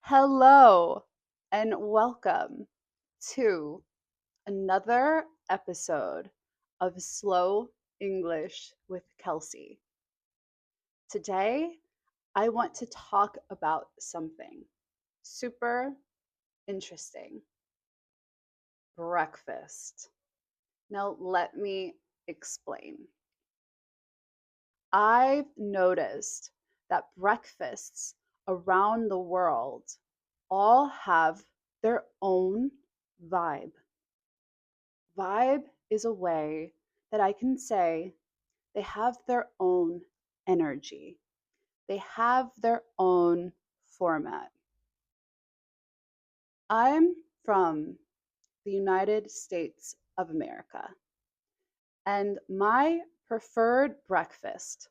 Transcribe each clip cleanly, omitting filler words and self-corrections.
Hello and welcome to another episode of Slow English with Kelsey. Today, I want to talk about something super interesting: breakfast. Now, let me explain. I've noticed that breakfasts around the world all have their own vibe. Vibe is a way that I can say they have their own energy, they have their own format. I'm from the United States of America, and my preferred breakfast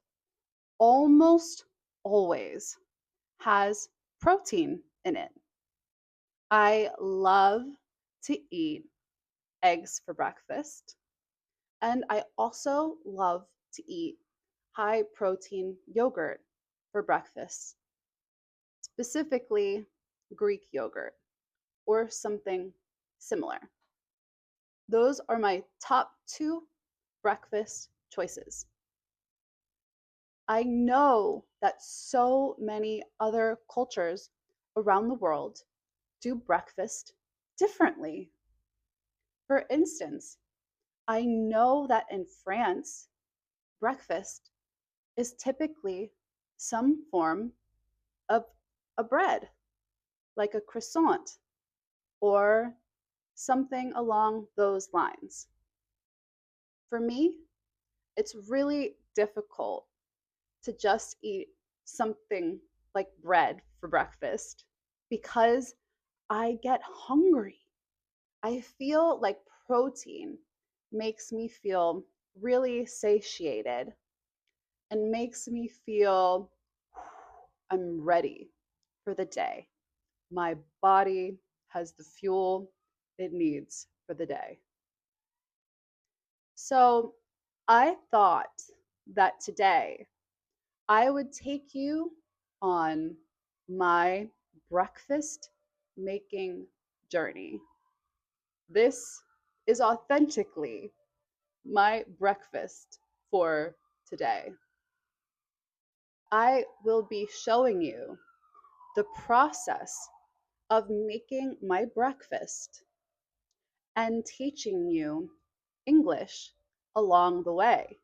almost always has protein in it. I love to eat eggs for breakfast, and I also love to eat high protein yogurt for breakfast, specifically Greek yogurt or something similar. Those are my top two breakfast choices. I know that so many other cultures around the world do breakfast differently. For instance, I know that in France, breakfast is typically some form of a bread, like a croissant or something along those lines. For me, it's really difficult to just eat something like bread for breakfast because I get hungry. I feel like protein makes me feel really satiated and makes me feel I'm ready for the day. My body has the fuel it needs for the day. So I thought that today I would take you on my breakfast making journey. This is authentically my breakfast for today. I will be showing you the process of making my breakfast and teaching you English along the way.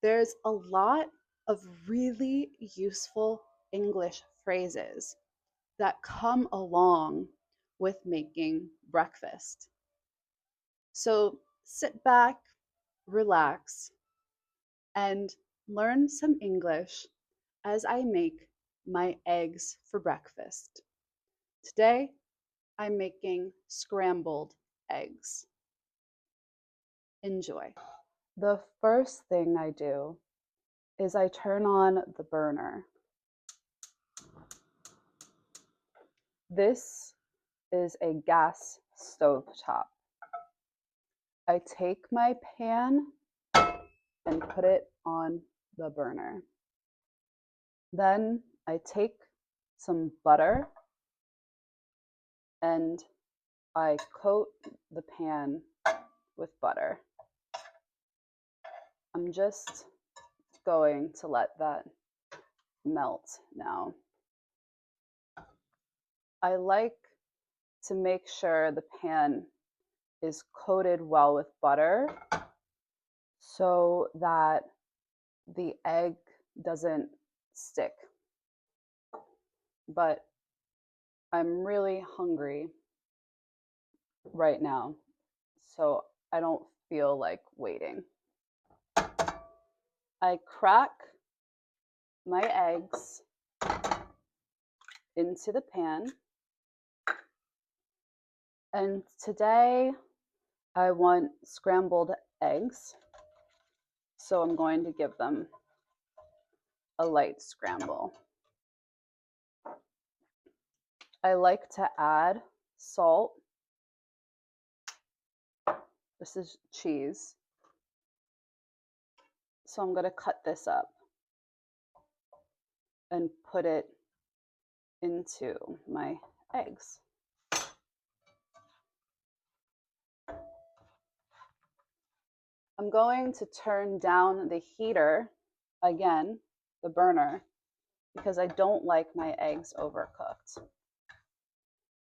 There's a lot of really useful English phrases that come along with making breakfast. So sit back, relax, and learn some English as I make my eggs for breakfast. Today, I'm making scrambled eggs. Enjoy. The first thing I do is I turn on the burner. This is a gas stove top. I take my pan and put it on the burner. Then I take some butter and I coat the pan with butter. I'm just going to let that melt now. I like to make sure the pan is coated well with butter so that the egg doesn't stick. But I'm really hungry right now, so I don't feel like waiting. I crack my eggs into the pan, and today I want scrambled eggs, so I'm going to give them a light scramble. I like to add salt. This is cheese. So I'm going to cut this up and put it into my eggs. I'm going to turn down the heater again, the burner, because I don't like my eggs overcooked.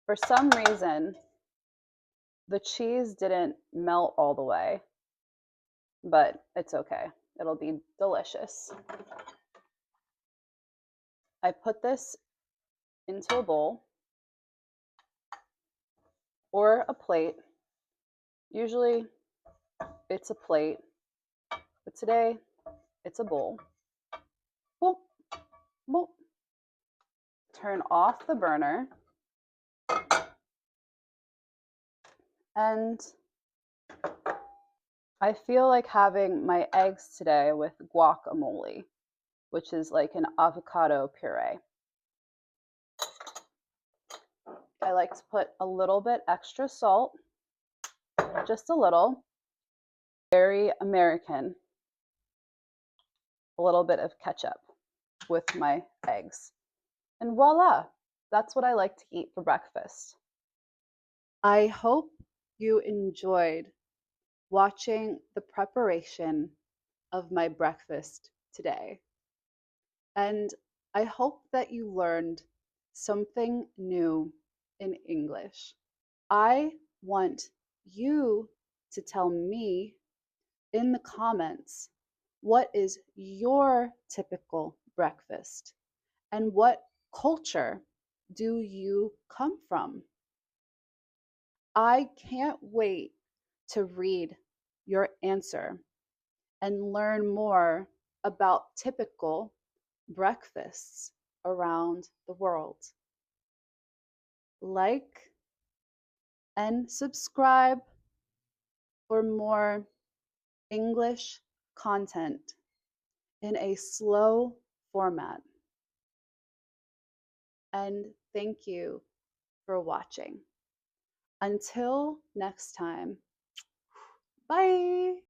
For some reason, the cheese didn't melt all the way, but it's okay. It'll be delicious. I put this into a bowl or a plate. Usually it's a plate, but today it's a bowl. Boop, boop. Turn off the burner and I feel like having my eggs today with guacamole, which is like an avocado puree. I like to put a little bit extra salt, just a little, very American, a little bit of ketchup with my eggs. And voila, that's what I like to eat for breakfast. I hope you enjoyed watching the preparation of my breakfast today. And I hope that you learned something new in English. I want you to tell me in the comments what is your typical breakfast and what culture do you come from? I can't wait to read your answer and learn more about typical breakfasts around the world. Like and subscribe for more English content in a slow format. And thank you for watching. Until next time, bye.